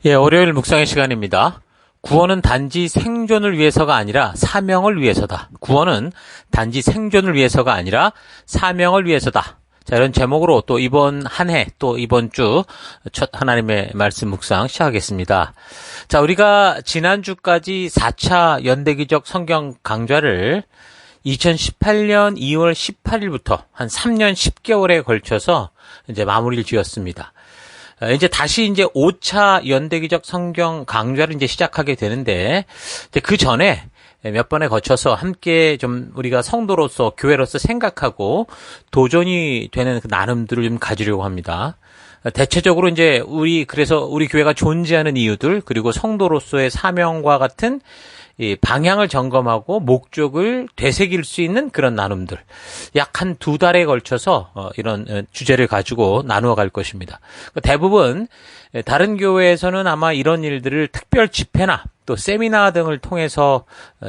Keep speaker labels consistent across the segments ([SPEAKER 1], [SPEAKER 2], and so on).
[SPEAKER 1] 예, 월요일 묵상의 시간입니다. 구원은 단지 생존을 위해서가 아니라 사명을 위해서다. 구원은 단지 생존을 위해서가 아니라 사명을 위해서다. 자, 이런 제목으로 또 이번 한 해, 또 이번 주 첫 하나님의 말씀 묵상 시작하겠습니다. 자, 우리가 지난주까지 4차 연대기적 성경 강좌를 2018년 2월 18일부터 한 3년 10개월에 걸쳐서 이제 마무리를 지었습니다. 이제 다시 이제 5차 연대기적 성경 강좌를 이제 시작하게 되는데, 그 전에 몇 번에 거쳐서 함께 좀 우리가 성도로서, 교회로서 생각하고 도전이 되는 그 나눔들을 좀 가지려고 합니다. 대체적으로 이제 그래서 우리 교회가 존재하는 이유들, 그리고 성도로서의 사명과 같은 이 방향을 점검하고 목적을 되새길 수 있는 그런 나눔들, 약 한 2달에 걸쳐서 이런 주제를 가지고 나누어 갈 것입니다. 대부분 다른 교회에서는 아마 이런 일들을 특별 집회나 또 세미나 등을 통해서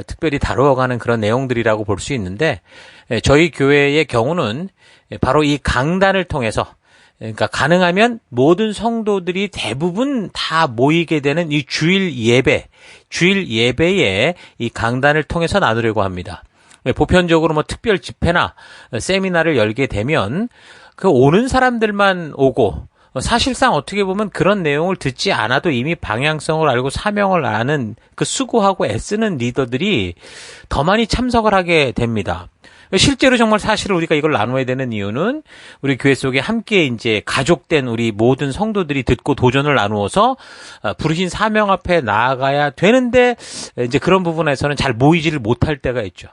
[SPEAKER 1] 특별히 다루어가는 그런 내용들이라고 볼 수 있는데, 저희 교회의 경우는 바로 이 강단을 통해서, 그러니까 가능하면 모든 성도들이 대부분 다 모이게 되는 이 주일 예배에 이 강단을 통해서 나누려고 합니다. 보편적으로 뭐 특별 집회나 세미나를 열게 되면 그 오는 사람들만 오고, 사실상 어떻게 보면 그런 내용을 듣지 않아도 이미 방향성을 알고 사명을 아는 그 수고하고 애쓰는 리더들이 더 많이 참석을 하게 됩니다. 실제로 정말 사실은 우리가 이걸 나눠야 되는 이유는 우리 교회 속에 함께 이제 가족된 우리 모든 성도들이 듣고 도전을 나누어서 부르신 사명 앞에 나아가야 되는데, 이제 그런 부분에서는 잘 모이지를 못할 때가 있죠.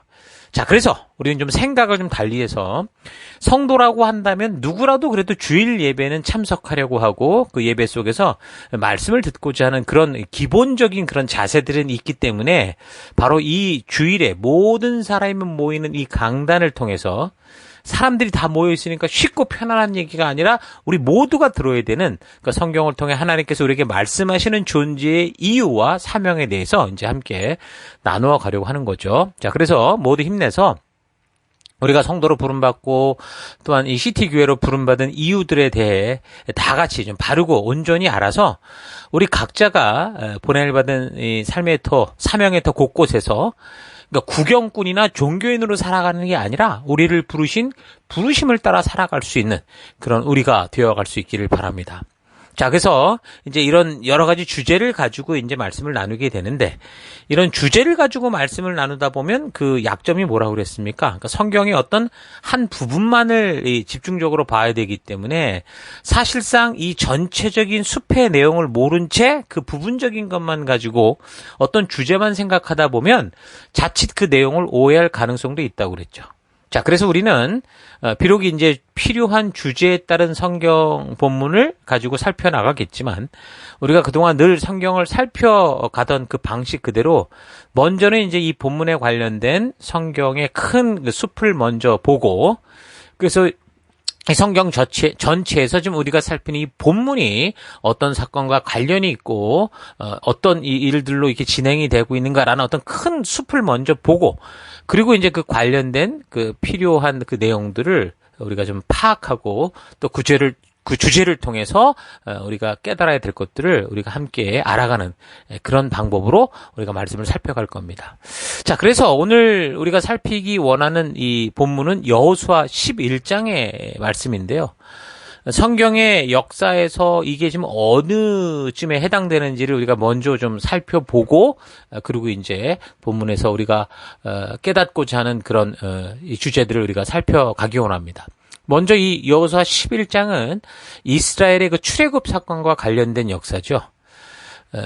[SPEAKER 1] 자, 그래서 우리는 좀 생각을 좀 달리해서, 성도라고 한다면 누구라도 그래도 주일 예배는 참석하려고 하고, 그 예배 속에서 말씀을 듣고자 하는 그런 기본적인 그런 자세들은 있기 때문에, 바로 이 주일에 모든 사람이 모이는 이 강단을 통해서 사람들이 다 모여 있으니까 쉽고 편안한 얘기가 아니라 우리 모두가 들어야 되는, 그러니까 성경을 통해 하나님께서 우리에게 말씀하시는 존재의 이유와 사명에 대해서 이제 함께 나누어 가려고 하는 거죠. 자, 그래서 모두 힘내서 우리가 성도로 부름받고 또한 이 CT교회로 부름받은 이유들에 대해 다 같이 좀 바르고 온전히 알아서 우리 각자가 보냄받은 이 삶의 터, 사명의 터 곳곳에서, 그러니까 구경꾼이나 종교인으로 살아가는 게 아니라 우리를 부르신 부르심을 따라 살아갈 수 있는 그런 우리가 되어갈 수 있기를 바랍니다. 자, 그래서 이제 이런 여러 가지 주제를 가지고 이제 말씀을 나누게 되는데, 이런 주제를 가지고 말씀을 나누다 보면 그 약점이 뭐라고 그랬습니까? 그러니까 성경의 어떤 한 부분만을 집중적으로 봐야 되기 때문에, 사실상 이 전체적인 숲의 내용을 모른 채 그 부분적인 것만 가지고 어떤 주제만 생각하다 보면 자칫 그 내용을 오해할 가능성도 있다고 그랬죠. 자, 그래서 우리는 비록 이제 필요한 주제에 따른 성경 본문을 가지고 살펴나가겠지만, 우리가 그동안 늘 성경을 살펴가던 그 방식 그대로 먼저는 이제 이 본문에 관련된 성경의 큰 그 숲을 먼저 보고, 그래서 이 성경 전체에서 지금 우리가 살피는 이 본문이 어떤 사건과 관련이 있고, 어떤 이 일들로 이렇게 진행이 되고 있는가라는 어떤 큰 숲을 먼저 보고, 그리고 이제 그 관련된 그 필요한 그 내용들을 우리가 좀 파악하고, 또 그 주제를 통해서 우리가 깨달아야 될 것들을 우리가 함께 알아가는 그런 방법으로 우리가 말씀을 살펴갈 겁니다. 자, 그래서 오늘 우리가 살피기 원하는 이 본문은 여호수아 11장의 말씀인데요. 성경의 역사에서 이게 지금 어느쯤에 해당되는지를 우리가 먼저 좀 살펴보고, 그리고 이제 본문에서 우리가 깨닫고자 하는 그런 이 주제들을 우리가 살펴가기 원합니다. 먼저 이 여호수아 11장은 이스라엘의 그 출애굽 사건과 관련된 역사죠.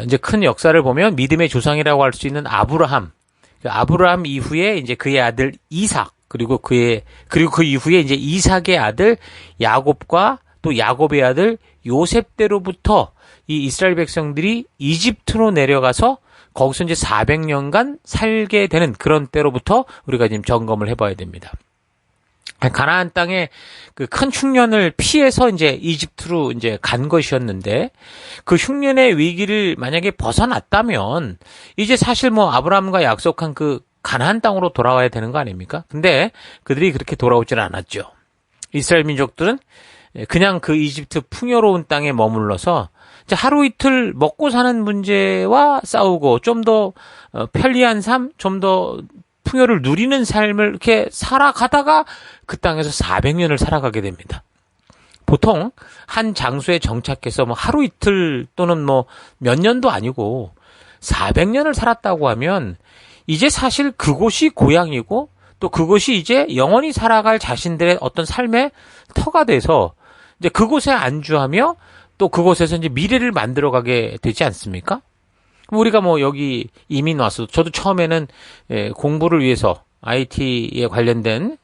[SPEAKER 1] 이제 큰 역사를 보면 믿음의 조상이라고 할 수 있는 아브라함 이후에 이제 그의 아들 이삭, 그리고 그 이후에 이제 이삭의 아들 야곱과 또 야곱의 아들 요셉 때로부터 이 이스라엘 백성들이 이집트로 내려가서 거기서 이제 400년간 살게 되는 그런 때로부터 우리가 지금 점검을 해봐야 됩니다. 가나안 땅에 그 큰 흉년을 피해서 이제 이집트로 이제 간 것이었는데, 그 흉년의 위기를 만약에 벗어났다면 이제 사실 뭐 아브라함과 약속한 그 가나안 땅으로 돌아와야 되는 거 아닙니까? 근데 그들이 그렇게 돌아오질 않았죠. 이스라엘 민족들은 그냥 그 이집트 풍요로운 땅에 머물러서 이제 하루 이틀 먹고 사는 문제와 싸우고 좀 더 편리한 삶, 좀 더 풍요를 누리는 삶을 이렇게 살아가다가 그 땅에서 400년을 살아가게 됩니다. 보통 한 장소에 정착해서 뭐 하루 이틀 또는 뭐 몇 년도 아니고 400년을 살았다고 하면 이제 사실 그곳이 고향이고 또 그곳이 이제 영원히 살아갈 자신들의 어떤 삶의 터가 돼서 이제 그곳에 안주하며 또 그곳에서 이제 미래를 만들어가게 되지 않습니까? 우리가 뭐 여기 이민 와서 저도 처음에는 공부를 위해서 IT에 관련된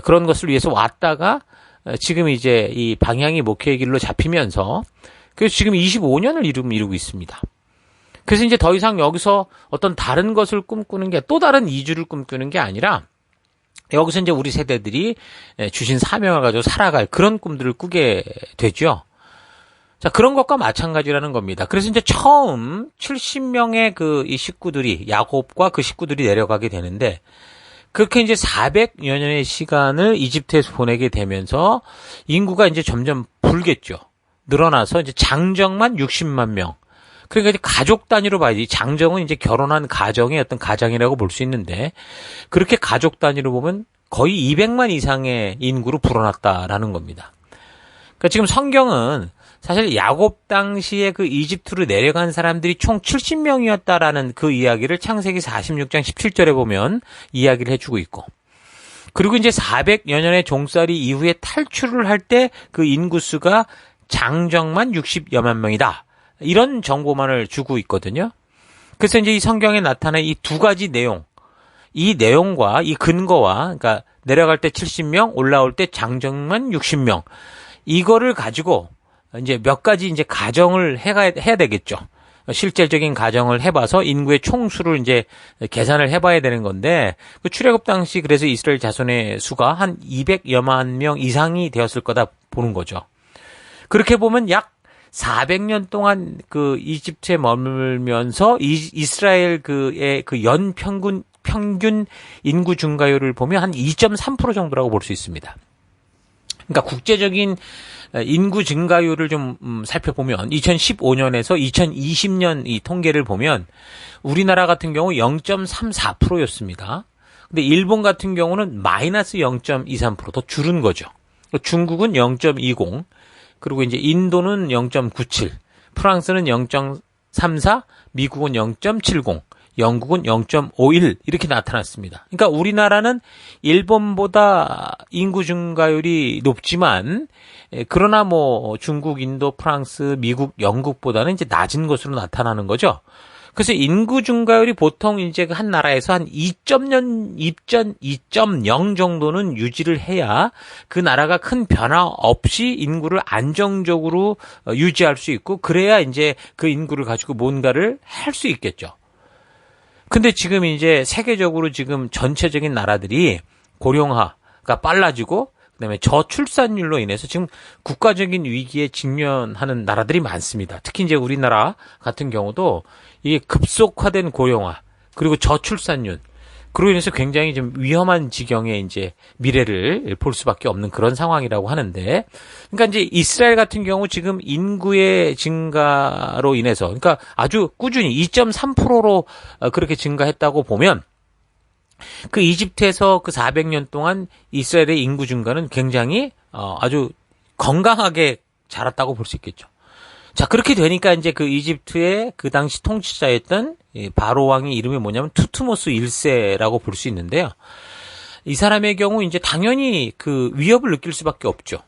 [SPEAKER 1] 그런 것을 위해서 왔다가 지금 이제 이 방향이 목회의 길로 잡히면서 그래서 지금 25년을 이루고 있습니다. 그래서 이제 더 이상 여기서 어떤 다른 것을 꿈꾸는 게 또 다른 이주를 꿈꾸는 게 아니라 여기서 이제 우리 세대들이 주신 사명을 가지고 살아갈 그런 꿈들을 꾸게 되죠. 자, 그런 것과 마찬가지라는 겁니다. 그래서 이제 처음 70명의 이 식구들이, 야곱과 그 식구들이 내려가게 되는데, 그렇게 이제 400여 년의 시간을 이집트에서 보내게 되면서 인구가 이제 점점 불겠죠. 늘어나서 이제 장정만 60만 명. 그러니까 이제 가족 단위로 봐야지. 장정은 이제 결혼한 가정의 어떤 가장이라고 볼 수 있는데, 그렇게 가족 단위로 보면 거의 200만 이상의 인구로 불어났다라는 겁니다. 그러니까 지금 성경은 사실 야곱 당시에 그 이집트로 내려간 사람들이 총 70명이었다라는 그 이야기를 창세기 46장 17절에 보면 이야기를 해주고 있고, 그리고 이제 400여 년의 종살이 이후에 탈출을 할 때 그 인구수가 장정만 60여만 명이다. 이런 정보만을 주고 있거든요. 그래서 이제 이 성경에 나타난 이 두 가지 내용, 이 내용과 이 근거와, 그러니까 내려갈 때 70명, 올라올 때 장정만 60명, 이거를 가지고 이제 몇 가지 이제 가정을 해야 되겠죠. 실질적인 가정을 해봐서 인구의 총수를 이제 계산을 해봐야 되는 건데, 그 출애굽 당시 그래서 이스라엘 자손의 수가 한 200여만 명 이상이 되었을 거다 보는 거죠. 그렇게 보면 약 400년 동안 그 이집트에 머물면서 이스라엘 그의 그 연 평균 인구 증가율을 보면 한 2.3% 정도라고 볼 수 있습니다. 그러니까 국제적인 인구 증가율을 좀 살펴보면 2015년에서 2020년 이 통계를 보면 우리나라 같은 경우 0.34%였습니다. 근데 일본 같은 경우는 마이너스 0.23% 더 줄은 거죠. 중국은 0.20, 그리고 이제 인도는 0.97, 프랑스는 0.34, 미국은 0.70, 영국은 0.51 이렇게 나타났습니다. 그러니까 우리나라는 일본보다 인구 증가율이 높지만 그러나 뭐 중국, 인도, 프랑스, 미국, 영국보다는 이제 낮은 것으로 나타나는 거죠. 그래서 인구 증가율이 보통 이제 한 나라에서 한 2.0 정도는 유지를 해야 그 나라가 큰 변화 없이 인구를 안정적으로 유지할 수 있고, 그래야 이제 그 인구를 가지고 뭔가를 할 수 있겠죠. 근데 지금 이제 세계적으로 지금 전체적인 나라들이 고령화가 빨라지고 그다음에 저출산율로 인해서 지금 국가적인 위기에 직면하는 나라들이 많습니다. 특히 이제 우리나라 같은 경우도 이게 급속화된 고령화 그리고 저출산율, 그로 인해서 굉장히 좀 위험한 지경의 이제 미래를 볼 수밖에 없는 그런 상황이라고 하는데, 그러니까 이제 이스라엘 같은 경우 지금 인구의 증가로 인해서, 그러니까 아주 꾸준히 2.3%로 그렇게 증가했다고 보면, 그 이집트에서 그 400년 동안 이스라엘의 인구 증가는 굉장히 아주 건강하게 자랐다고 볼 수 있겠죠. 자, 그렇게 되니까 이제 그 이집트의 그 당시 통치자였던 바로 왕의 이름이 뭐냐면 투트모스 1세라고 볼 수 있는데요. 이 사람의 경우 이제 당연히 그 위협을 느낄 수밖에 없죠.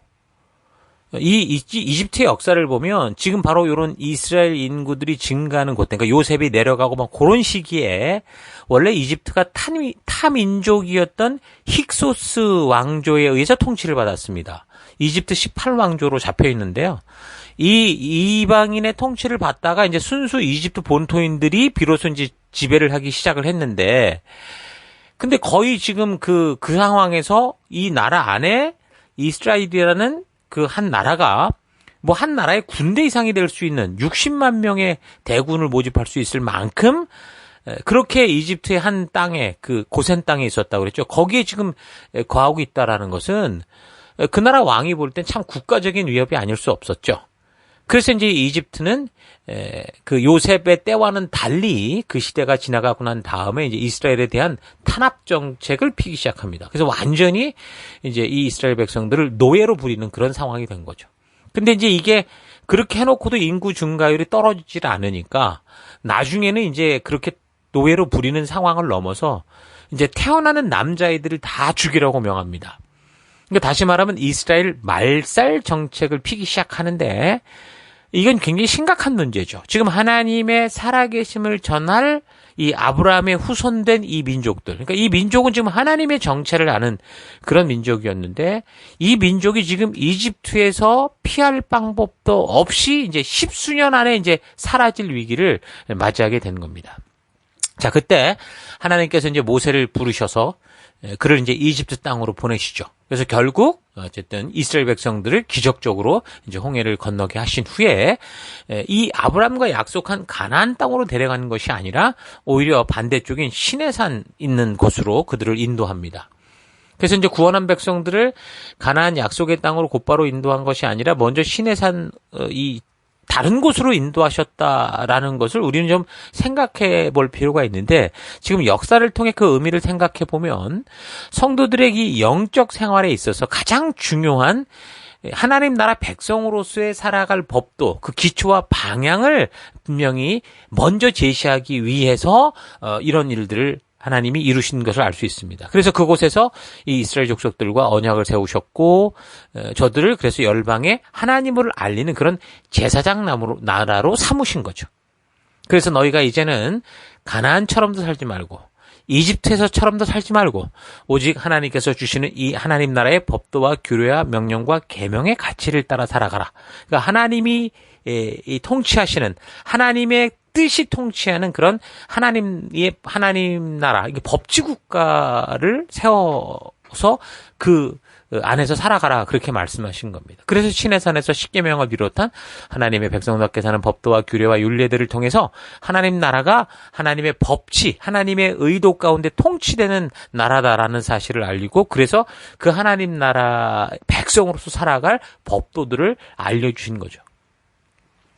[SPEAKER 1] 이집트의 역사를 보면 지금 바로 이런 이스라엘 인구들이 증가하는 곳, 그러니까 요셉이 내려가고 막 그런 시기에 원래 이집트가 타민족이었던 힉소스 왕조에 의해서 통치를 받았습니다. 이집트 18왕조로 잡혀 있는데요. 이 이방인의 통치를 받다가 이제 순수 이집트 본토인들이 비로소 이제 지배를 하기 시작을 했는데, 근데 거의 지금 그 상황에서 이 나라 안에 이스라엘이라는 그 한 나라가 뭐 한 나라의 군대 이상이 될 수 있는 60만 명의 대군을 모집할 수 있을 만큼 그렇게 이집트의 한 땅에 그 고센 땅에 있었다고 그랬죠. 거기에 지금 거하고 있다라는 것은 그 나라 왕이 볼 땐 참 국가적인 위협이 아닐 수 없었죠. 그래서 이제 이집트는 그 요셉의 때와는 달리 그 시대가 지나가고 난 다음에 이제 이스라엘에 대한 탄압 정책을 피기 시작합니다. 그래서 완전히 이제 이 이스라엘 백성들을 노예로 부리는 그런 상황이 된 거죠. 근데 이제 이게 그렇게 해놓고도 인구 증가율이 떨어지질 않으니까 나중에는 이제 그렇게 노예로 부리는 상황을 넘어서 이제 태어나는 남자아이들을 다 죽이라고 명합니다. 그러니까 다시 말하면 이스라엘 말살 정책을 피기 시작하는데 이건 굉장히 심각한 문제죠. 지금 하나님의 살아계심을 전할 이 아브라함의 후손된 이 민족들. 그러니까 이 민족은 지금 하나님의 정체를 아는 그런 민족이었는데 이 민족이 지금 이집트에서 피할 방법도 없이 이제 십수년 안에 이제 사라질 위기를 맞이하게 된 겁니다. 자, 그때 하나님께서 이제 모세를 부르셔서 그를 이제 이집트 땅으로 보내시죠. 그래서 결국 어쨌든 이스라엘 백성들을 기적적으로 이제 홍해를 건너게 하신 후에 이 아브라함과 약속한 가나안 땅으로 데려가는 것이 아니라 오히려 반대쪽인 시내산 있는 곳으로 그들을 인도합니다. 그래서 이제 구원한 백성들을 가나안 약속의 땅으로 곧바로 인도한 것이 아니라 먼저 시내산 이 다른 곳으로 인도하셨다라는 것을 우리는 좀 생각해 볼 필요가 있는데 지금 역사를 통해 그 의미를 생각해 보면 성도들의 이 영적 생활에 있어서 가장 중요한 하나님 나라 백성으로서의 살아갈 법도 그 기초와 방향을 분명히 먼저 제시하기 위해서 이런 일들을 하나님이 이루신 것을 알 수 있습니다. 그래서 그곳에서 이 이스라엘 족속들과 언약을 세우셨고 저들을 그래서 열방에 하나님을 알리는 그런 제사장 나라로 삼으신 거죠. 그래서 너희가 이제는 가나안처럼도 살지 말고 이집트에서처럼도 살지 말고 오직 하나님께서 주시는 이 하나님 나라의 법도와 규례와 명령과 계명의 가치를 따라 살아가라. 그러니까 하나님이 이 통치하시는 하나님의 뜻이 통치하는 그런 하나님 나라, 이게 법치국가를 세워서 그 안에서 살아가라 그렇게 말씀하신 겁니다. 그래서 시내산에서 십계명을 비롯한 하나님의 백성답게 사는 법도와 규례와 율례들을 통해서 하나님 나라가 하나님의 법치, 하나님의 의도 가운데 통치되는 나라다라는 사실을 알리고 그래서 그 하나님 나라 백성으로서 살아갈 법도들을 알려주신 거죠.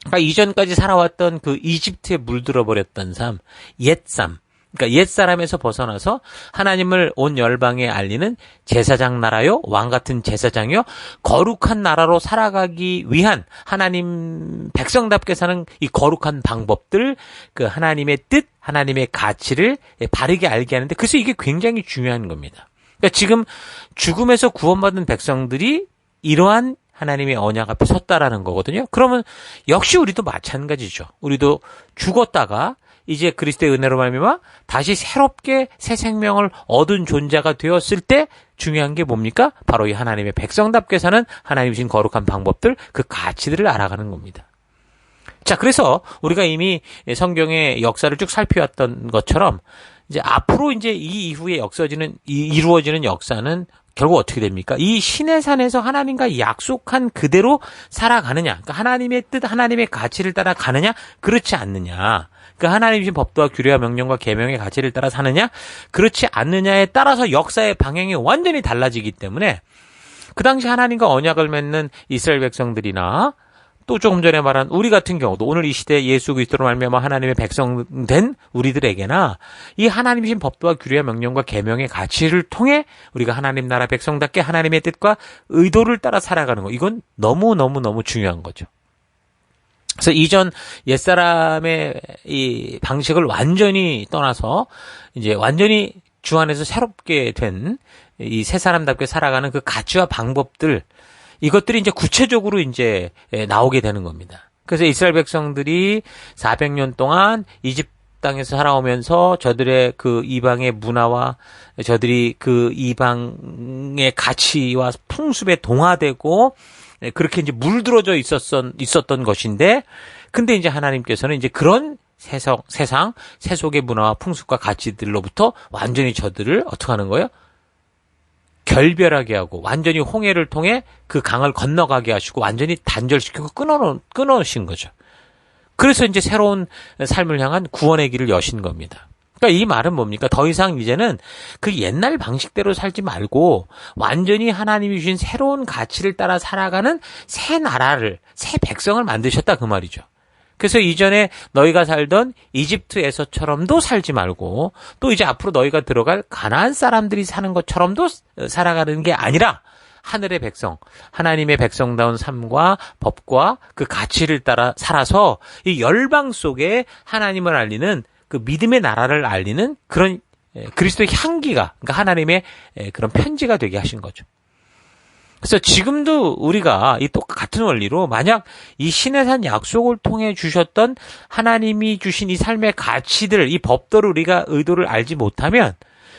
[SPEAKER 1] 그러니까 이전까지 살아왔던 그 이집트에 물들어 버렸던 삶, 옛삶, 그러니까 옛사람에서 벗어나서 하나님을 온 열방에 알리는 제사장 나라요, 왕 같은 제사장이요, 거룩한 나라로 살아가기 위한 하나님 백성답게 사는 이 거룩한 방법들, 그 하나님의 뜻, 하나님의 가치를 바르게 알게 하는데 그래서 이게 굉장히 중요한 겁니다. 그러니까 지금 죽음에서 구원받은 백성들이 이러한 하나님의 언약 앞에 섰다라는 거거든요. 그러면 역시 우리도 마찬가지죠. 우리도 죽었다가 이제 그리스도의 은혜로 말미암아 다시 새롭게 새 생명을 얻은 존재가 되었을 때 중요한 게 뭡니까? 바로 이 하나님의 백성답게 사는 하나님 주신 거룩한 방법들, 그 가치들을 알아가는 겁니다. 자, 그래서 우리가 이미 성경의 역사를 쭉 살펴왔던 것처럼 이제 앞으로 이제 이 이후에 이루어지는 역사는 결국 어떻게 됩니까? 이 시내산에서 하나님과 약속한 그대로 살아가느냐, 그러니까 하나님의 뜻, 하나님의 가치를 따라 가느냐, 그렇지 않느냐. 그 하나님 주신 법도와 규례와 명령과 계명의 가치를 따라 사느냐, 그렇지 않느냐에 따라서 역사의 방향이 완전히 달라지기 때문에 그 당시 하나님과 언약을 맺는 이스라엘 백성들이나 또 조금 전에 말한 우리 같은 경우도 오늘 이 시대 예수 그리스도로 말미암아 하나님의 백성된 우리들에게나 이 하나님이신 법도와 규례와 명령과 계명의 가치를 통해 우리가 하나님 나라 백성답게 하나님의 뜻과 의도를 따라 살아가는 거, 이건 너무 중요한 거죠. 그래서 이전 옛사람의 이 방식을 완전히 떠나서 이제 완전히 주 안에서 새롭게 된 이 새 사람답게 살아가는 그 가치와 방법들, 이것들이 이제 구체적으로 이제 나오게 되는 겁니다. 그래서 이스라엘 백성들이 400년 동안 이집트 땅에서 살아오면서 저들의 그 이방의 문화와 저들이 그 이방의 가치와 풍습에 동화되고 그렇게 이제 물들어져 있었던 것인데, 근데 이제 하나님께서는 이제 그런 세상, 세속의 문화와 풍습과 가치들로부터 완전히 저들을 어떻게 하는 거예요? 결별하게 하고 완전히 홍해를 통해 그 강을 건너가게 하시고 완전히 단절시키고 끊어놓으신 거죠. 그래서 이제 새로운 삶을 향한 구원의 길을 여신 겁니다. 그러니까 그러니까 이 말은 뭡니까? 더 이상 이제는 그 옛날 방식대로 살지 말고 완전히 하나님이 주신 새로운 가치를 따라 살아가는 새 나라를, 새 백성을 만드셨다 그 말이죠. 그래서 이전에 너희가 살던 이집트에서처럼도 살지 말고 또 이제 앞으로 너희가 들어갈 가나안 사람들이 사는 것처럼도 살아가는 게 아니라 하늘의 백성, 하나님의 백성다운 삶과 법과 그 가치를 따라 살아서 이 열방 속에 하나님을 알리는 그 믿음의 나라를 알리는 그런 그리스도의 향기가, 그러니까 하나님의 그런 편지가 되게 하신 거죠. 그래서 지금도 우리가 이 똑같은 원리로 만약 이 신의 산 약속을 통해 주셨던 하나님이 주신 이 삶의 가치들, 이 법도를 우리가 의도를 알지 못하면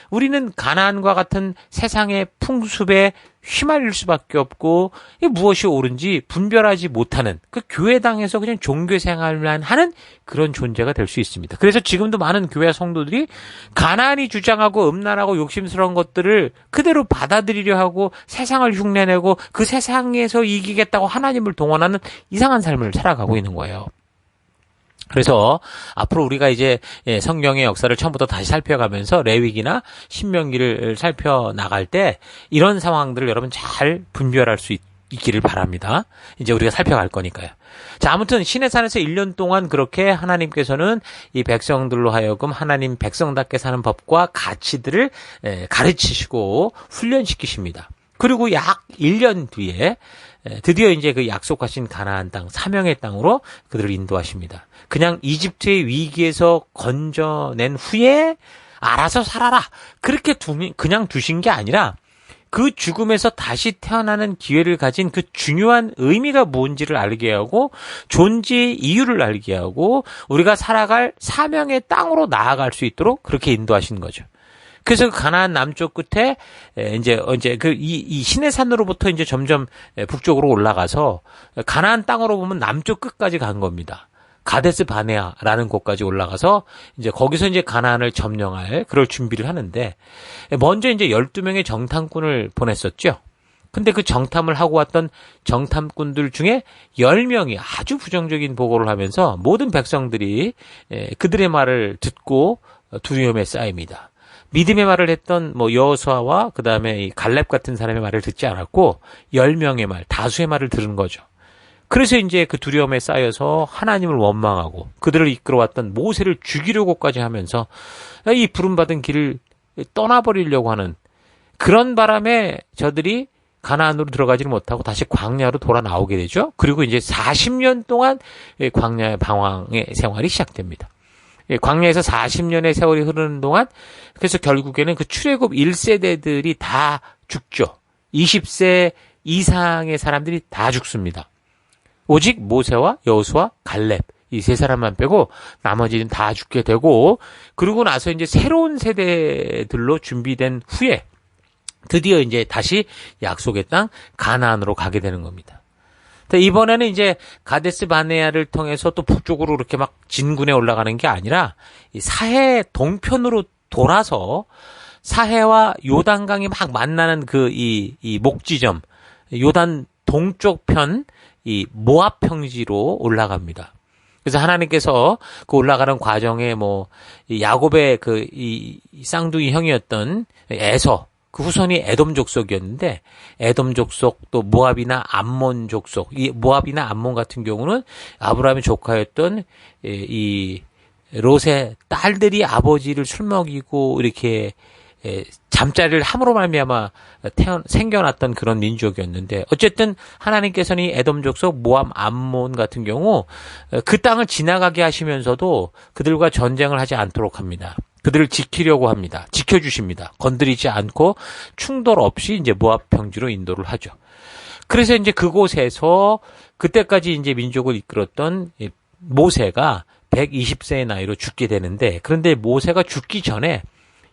[SPEAKER 1] 우리는 가나안과 같은 세상의 풍습에 휘말릴 수밖에 없고 무엇이 옳은지 분별하지 못하는 그 교회당에서 그냥 종교 생활만 하는 그런 존재가 될 수 있습니다. 그래서 지금도 많은 교회 성도들이 가나안이 주장하고 음란하고 욕심스러운 것들을 그대로 받아들이려 하고 세상을 흉내내고 그 세상에서 이기겠다고 하나님을 동원하는 이상한 삶을 살아가고 있는 거예요. 그래서 앞으로 우리가 이제 성경의 역사를 처음부터 다시 살펴가면서 레위기나 신명기를 살펴나갈 때 이런 상황들을 여러분 잘 분별할 수 있기를 바랍니다. 이제 우리가 살펴갈 거니까요. 자, 아무튼 시내산에서 1년 동안 그렇게 하나님께서는 이 백성들로 하여금 하나님 백성답게 사는 법과 가치들을 가르치시고 훈련시키십니다. 그리고 약 1년 뒤에 드디어 이제 그 약속하신 가나안 땅, 사명의 땅으로 그들을 인도하십니다. 그냥 이집트의 위기에서 건져낸 후에 알아서 살아라. 그렇게 그냥 두신 게 아니라 그 죽음에서 다시 태어나는 기회를 가진 그 중요한 의미가 뭔지를 알게 하고 존재의 이유를 알게 하고 우리가 살아갈 사명의 땅으로 나아갈 수 있도록 그렇게 인도하신 거죠. 그래서 가나안 남쪽 끝에 이제 이 시내산으로부터 이제 점점 북쪽으로 올라가서 가나안 땅으로 보면 남쪽 끝까지 간 겁니다. 가데스 바네아라는 곳까지 올라가서 이제 거기서 이제 가나안을 점령할 그럴 준비를 하는데 먼저 이제 12명의 정탐꾼을 보냈었죠. 근데 그 정탐을 하고 왔던 정탐꾼들 중에 10명이 아주 부정적인 보고를 하면서 모든 백성들이 그들의 말을 듣고 두려움에 쌓입니다. 믿음의 말을 했던 여호수아와 그다음에 이 갈렙 같은 사람의 말을 듣지 않았고 10명의 말, 다수의 말을 들은 거죠. 그래서 이제 그 두려움에 쌓여서 하나님을 원망하고 그들을 이끌어왔던 모세를 죽이려고까지 하면서 이 부름받은 길을 떠나버리려고 하는 그런 바람에 저들이 가나안으로 들어가지를 못하고 다시 광야로 돌아 나오게 되죠. 그리고 이제 40년 동안 광야의 방황의 생활이 시작됩니다. 광야에서 40년의 세월이 흐르는 동안 그래서 결국에는 그 출애굽 1세대들이 다 죽죠. 20세 이상의 사람들이 다 죽습니다. 오직 모세와 여호수아, 갈렙 이 세 사람만 빼고 나머지는 다 죽게 되고 그러고 나서 이제 새로운 세대들로 준비된 후에 드디어 이제 다시 약속의 땅 가나안으로 가게 되는 겁니다. 이번에는 이제 가데스 바네아를 통해서 또 북쪽으로 이렇게 막 진군에 올라가는 게 아니라 이 사해 동편으로 돌아서 사해와 요단강이 막 만나는 그 이 목지점 요단 동쪽 편 이 모압 평지로 올라갑니다. 그래서 하나님께서 그 올라가는 과정에 이 야곱의 이 쌍둥이 형이었던 에서 그 후손이 에돔 족속이었는데 에돔 족속 또 모압이나 암몬 족속 이 모압이나 암몬 같은 경우는 아브라함의 조카였던 이 롯의 딸들이 아버지를 술 먹이고 이렇게 잠자리를 함으로 말미암아 생겨났던 그런 민족이었는데 어쨌든 하나님께서는 이 에돔 족속 모압 암몬 같은 경우 그 땅을 지나가게 하시면서도 그들과 전쟁을 하지 않도록 합니다. 그들을 지키려고 합니다. 지켜주십니다. 건드리지 않고 충돌 없이 이제 모압 평지로 인도를 하죠. 그래서 이제 그곳에서 그때까지 이제 민족을 이끌었던 모세가 120세의 나이로 죽게 되는데 그런데 모세가 죽기 전에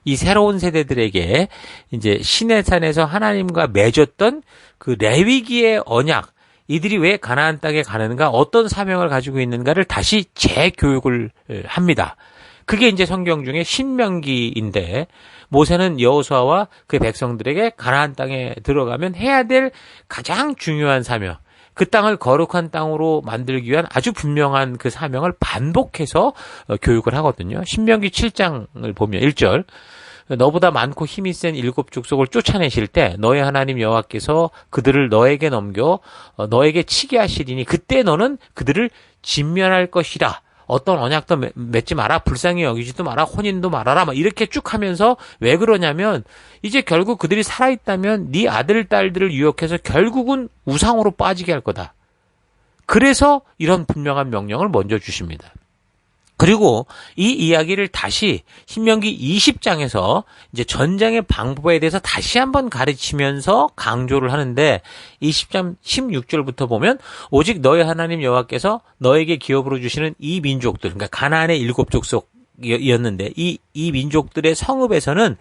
[SPEAKER 1] 이 새로운 세대들에게 이제 시내산에서 하나님과 맺었던 그 레위기의 언약, 이들이 왜 가나안 땅에 가는가, 어떤 사명을 가지고 있는가를 다시 재교육을 합니다. 그게 이제 성경 중에 신명기인데 모세는 여호수아와 그 백성들에게 가나안 땅에 들어가면 해야 될 가장 중요한 사명, 그 땅을 거룩한 땅으로 만들기 위한 아주 분명한 그 사명을 반복해서 교육을 하거든요. 신명기 7장을 보면 1절, 너보다 많고 힘이 센 7 족속을 쫓아내실 때 너의 하나님 여호와께서 그들을 너에게 넘겨 너에게 치게 하시리니 그때 너는 그들을 진멸할 것이라. 어떤 언약도 맺지 마라, 불쌍히 여기지도 마라, 혼인도 말아라, 막 이렇게 쭉 하면서 왜 그러냐면 이제 결국 그들이 살아있다면 네 아들, 딸들을 유혹해서 결국은 우상으로 빠지게 할 거다. 그래서 이런 분명한 명령을 먼저 주십니다. 그리고 이 이야기를 다시 신명기 20장에서 이제 전쟁의 방법에 대해서 다시 한번 가르치면서 강조를 하는데 20장 16절부터 보면 오직 너희 하나님 여호와께서 너에게 기업으로 주시는 이 민족들, 그러니까 가나안의 7 족속이었는데 이 민족들의 성읍에서는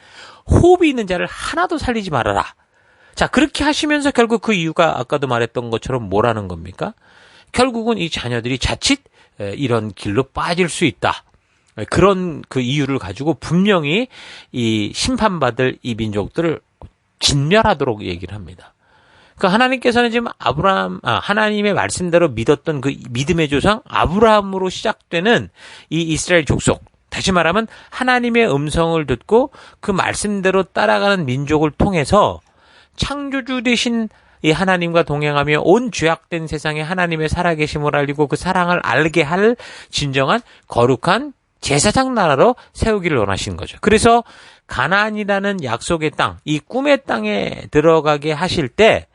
[SPEAKER 1] 호흡이 있는 자를 하나도 살리지 말아라. 자, 그렇게 하시면서 결국 그 이유가 아까도 말했던 것처럼 뭐라는 겁니까? 결국은 이 자녀들이 자칫 이런 길로 빠질 수 있다. 그런 그 이유를 가지고 분명히 이 심판받을 이 민족들을 진멸하도록 얘기를 합니다. 그 하나님께서는 지금 하나님의 말씀대로 믿었던 그 믿음의 조상 아브라함으로 시작되는 이 이스라엘 족속, 다시 말하면 하나님의 음성을 듣고 그 말씀대로 따라가는 민족을 통해서 창조주 되신 이 하나님과 동행하며 온 죄악된 세상에 하나님의 살아계심을 알리고 그 사랑을 알게 할 진정한 거룩한 제사장 나라로 세우기를 원하시는 거죠. 그래서 가나안이라는 약속의 땅, 이 꿈의 땅에 들어가게 하실 때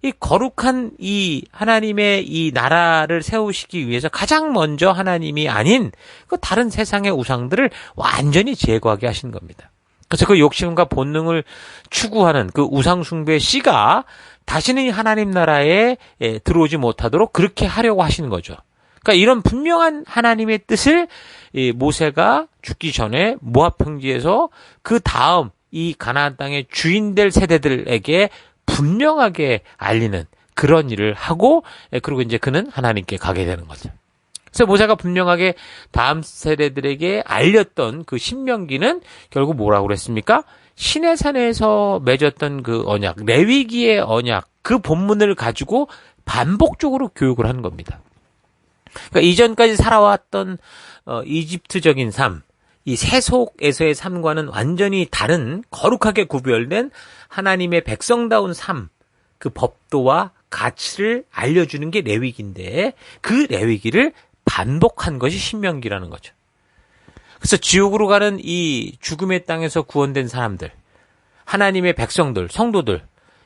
[SPEAKER 1] 이 거룩한 이 하나님의 이 나라를 세우시기 위해서 가장 먼저 하나님이 아닌 그 다른 세상의 우상들을 완전히 제거하게 하신 겁니다. 그래서 그 욕심과 본능을 추구하는 그 우상 숭배의 씨가 다시는 하나님 나라에 들어오지 못하도록 그렇게 하려고 하시는 거죠. 그러니까 이런 분명한 하나님의 뜻을 모세가 죽기 전에 모압 평지에서 그 다음 이 가나안 땅의 주인될 세대들에게 분명하게 알리는 그런 일을 하고, 그리고 이제 그는 하나님께 가게 되는 거죠. 그래서 모세가 분명하게 다음 세대들에게 알렸던 그 신명기는 결국 뭐라고 그랬습니까? 시내산에서 맺었던 그 언약, 레위기의 언약, 그 본문을 가지고 반복적으로 교육을 한 겁니다. 그러니까 이전까지 살아왔던 이집트적인 삶, 이 세속에서의 삶과는 완전히 다른 거룩하게 구별된 하나님의 백성다운 삶, 그 법도와 가치를 알려주는 게 레위기인데 그 레위기를 반복한 것이 신명기라는 거죠. 그래서 지옥으로 가는 이 죽음의 땅에서 구원된 사람들, 하나님의 백성들, 성도들,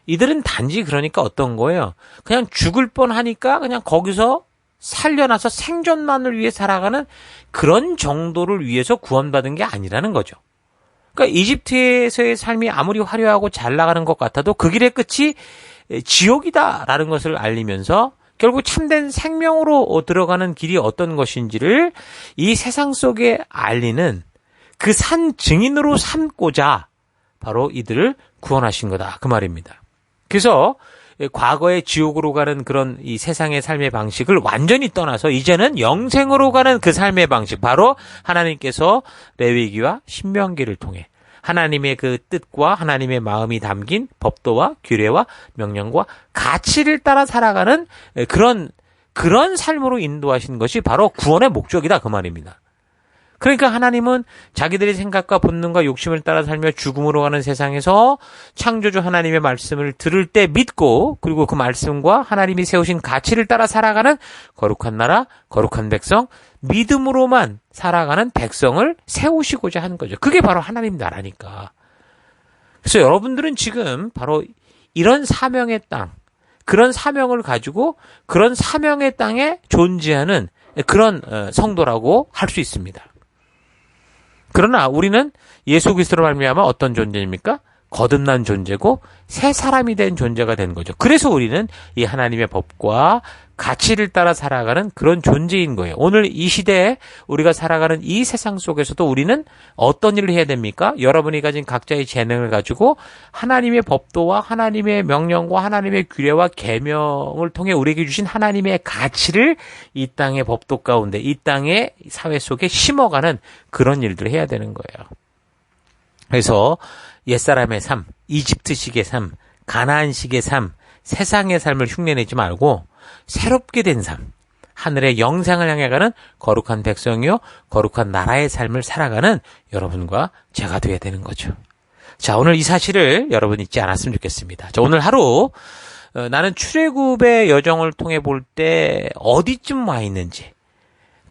[SPEAKER 1] 이들은 단지 그러니까 어떤 거예요? 그냥 죽을 뻔하니까 그냥 거기서 살려놔서 생존만을 위해 살아가는 그런 정도를 위해서 구원받은 게 아니라는 거죠. 그러니까 이집트에서의 삶이 아무리 화려하고 잘 나가는 것 같아도 그 길의 끝이 지옥이다라는 것을 알리면서 결국 참된 생명으로 들어가는 길이 어떤 것인지를 이 세상 속에 알리는 그 산 증인으로 삼고자 바로 이들을 구원하신 거다. 그 말입니다. 그래서 과거의 지옥으로 가는 그런 이 세상의 삶의 방식을 완전히 떠나서 이제는 영생으로 가는 그 삶의 방식, 바로 하나님께서 레위기와 신명기를 통해 하나님의 그 뜻과 하나님의 마음이 담긴 법도와 규례와 명령과 가치를 따라 살아가는 그런 삶으로 인도하신 것이 바로 구원의 목적이다. 그 말입니다. 그러니까 하나님은 자기들의 생각과 본능과 욕심을 따라 살며 죽음으로 가는 세상에서 창조주 하나님의 말씀을 들을 때 믿고, 그리고 그 말씀과 하나님이 세우신 가치를 따라 살아가는 거룩한 나라, 거룩한 백성, 믿음으로만 살아가는 백성을 세우시고자 하는 거죠. 그게 바로 하나님 나라니까. 그래서 여러분들은 지금 바로 이런 사명의 땅, 그런 사명을 가지고 그런 사명의 땅에 존재하는 그런 성도라고 할 수 있습니다. 그러나 우리는 예수 그리스도로 말미암아 어떤 존재입니까? 거듭난 존재고 새 사람이 된 존재가 된 거죠. 그래서 우리는 이 하나님의 법과 가치를 따라 살아가는 그런 존재인 거예요. 오늘 이 시대에 우리가 살아가는 이 세상 속에서도 우리는 어떤 일을 해야 됩니까? 여러분이 가진 각자의 재능을 가지고 하나님의 법도와 하나님의 명령과 하나님의 규례와 계명을 통해 우리에게 주신 하나님의 가치를 이 땅의 법도 가운데, 이 땅의 사회 속에 심어가는 그런 일들을 해야 되는 거예요. 그래서 옛사람의 삶, 이집트식의 삶, 가나안식의 삶, 세상의 삶을 흉내내지 말고 새롭게 된 삶, 하늘의 영생을 향해 가는 거룩한 백성이요 거룩한 나라의 삶을 살아가는 여러분과 제가 되어야 되는 거죠. 자, 오늘 이 사실을 여러분 잊지 않았으면 좋겠습니다. 자, 오늘 하루 나는 출애굽의 여정을 통해 볼 때 어디쯤 와 있는지,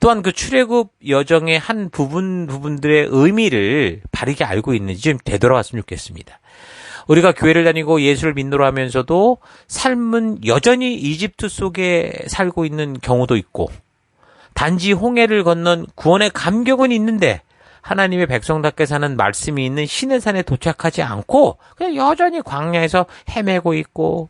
[SPEAKER 1] 또한 그 출애굽 여정의 한 부분들의 의미를 바르게 알고 있는지 좀 되돌아왔으면 좋겠습니다. 우리가 교회를 다니고 예수를 믿노라 하면서도 삶은 여전히 이집트 속에 살고 있는 경우도 있고, 단지 홍해를 건넌 구원의 감격은 있는데 하나님의 백성답게 사는 말씀이 있는 시내산에 도착하지 않고 그냥 여전히 광야에서 헤매고 있고,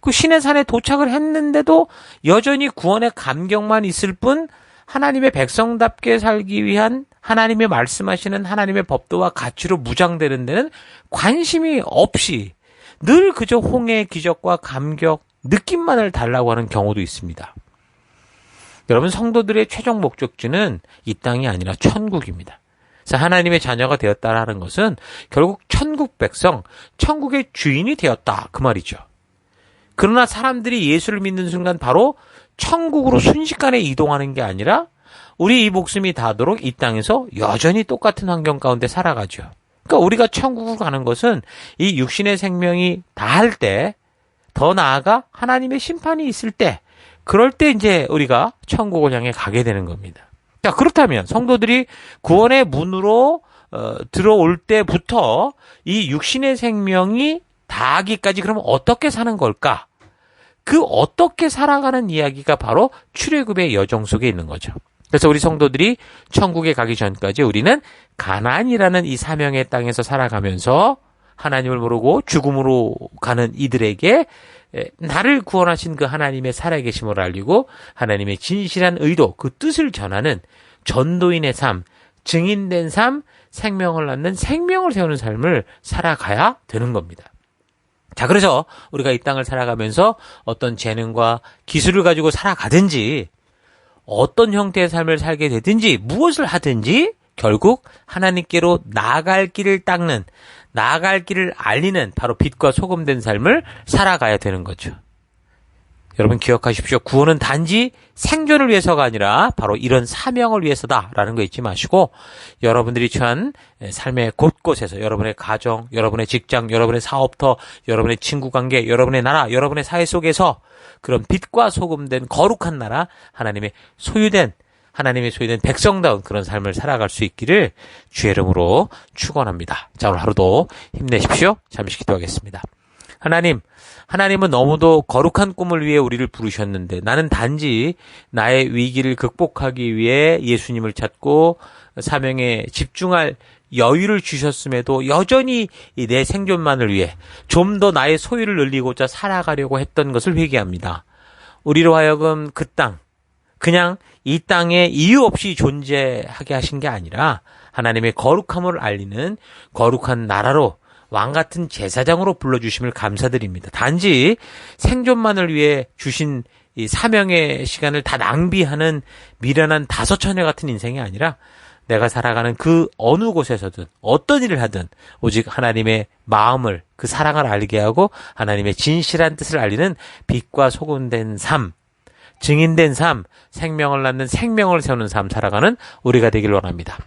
[SPEAKER 1] 그 시내산에 도착을 했는데도 여전히 구원의 감격만 있을 뿐 하나님의 백성답게 살기 위한 하나님이 말씀하시는 하나님의 법도와 가치로 무장되는 데는 관심이 없이 늘 그저 홍해의 기적과 감격, 느낌만을 달라고 하는 경우도 있습니다. 여러분, 성도들의 최종 목적지는 이 땅이 아니라 천국입니다. 그래서 하나님의 자녀가 되었다라는 것은 결국 천국 백성, 천국의 주인이 되었다, 그 말이죠. 그러나 사람들이 예수를 믿는 순간 바로 천국으로 순식간에 이동하는 게 아니라 우리 이 목숨이 닿도록 이 땅에서 여전히 똑같은 환경 가운데 살아가죠. 그러니까 우리가 천국으로 가는 것은 이 육신의 생명이 다할 때, 더 나아가 하나님의 심판이 있을 때, 그럴 때 이제 우리가 천국을 향해 가게 되는 겁니다. 자, 그렇다면 성도들이 구원의 문으로 들어올 때부터 이 육신의 생명이 다하기까지 그러면 어떻게 사는 걸까? 그 어떻게 살아가는 이야기가 바로 출애굽의 여정 속에 있는 거죠. 그래서 우리 성도들이 천국에 가기 전까지 우리는 가나안이라는 이 사명의 땅에서 살아가면서 하나님을 모르고 죽음으로 가는 이들에게 나를 구원하신 그 하나님의 살아계심을 알리고 하나님의 진실한 의도, 그 뜻을 전하는 전도인의 삶, 증인된 삶, 생명을 낳는 생명을 세우는 삶을 살아가야 되는 겁니다. 자, 그래서 우리가 이 땅을 살아가면서 어떤 재능과 기술을 가지고 살아가든지 어떤 형태의 삶을 살게 되든지 무엇을 하든지 결국 하나님께로 나아갈 길을 닦는, 나아갈 길을 알리는 바로 빛과 소금된 삶을 살아가야 되는 거죠. 여러분 기억하십시오. 구원은 단지 생존을 위해서가 아니라 바로 이런 사명을 위해서다라는 거 잊지 마시고, 여러분들이 처한 삶의 곳곳에서 여러분의 가정, 여러분의 직장, 여러분의 사업터, 여러분의 친구관계, 여러분의 나라, 여러분의 사회 속에서 그런 빛과 소금된 거룩한 나라, 하나님의 소유된 백성다운 그런 삶을 살아갈 수 있기를 주의 이름으로 축원합니다. 자, 오늘 하루도 힘내십시오. 잠시 기도하겠습니다. 하나님은 너무도 거룩한 꿈을 위해 우리를 부르셨는데 나는 단지 나의 위기를 극복하기 위해 예수님을 찾고 사명에 집중할 여유를 주셨음에도 여전히 내 생존만을 위해 좀 더 나의 소유를 늘리고자 살아가려고 했던 것을 회개합니다. 우리로 하여금 그 땅, 그냥 이 땅에 이유 없이 존재하게 하신 게 아니라 하나님의 거룩함을 알리는 거룩한 나라로 왕같은 제사장으로 불러주심을 감사드립니다. 단지 생존만을 위해 주신 이 사명의 시간을 다 낭비하는 미련한 다섯처녀 같은 인생이 아니라 내가 살아가는 그 어느 곳에서든 어떤 일을 하든 오직 하나님의 마음을, 그 사랑을 알게 하고 하나님의 진실한 뜻을 알리는 빛과 소금된 삶, 증인된 삶, 생명을 낳는 생명을 세우는 삶 살아가는 우리가 되길 원합니다.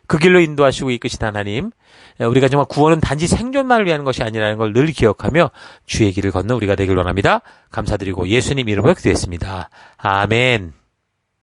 [SPEAKER 1] 그 길로 인도하시고 이끄신 하나님, 우리가 정말 구원은 단지 생존만을 위한 것이 아니라는 걸 늘 기억하며 주의 길을 걷는 우리가 되길 원합니다. 감사드리고 예수님 이름으로 기도했습니다. 아멘.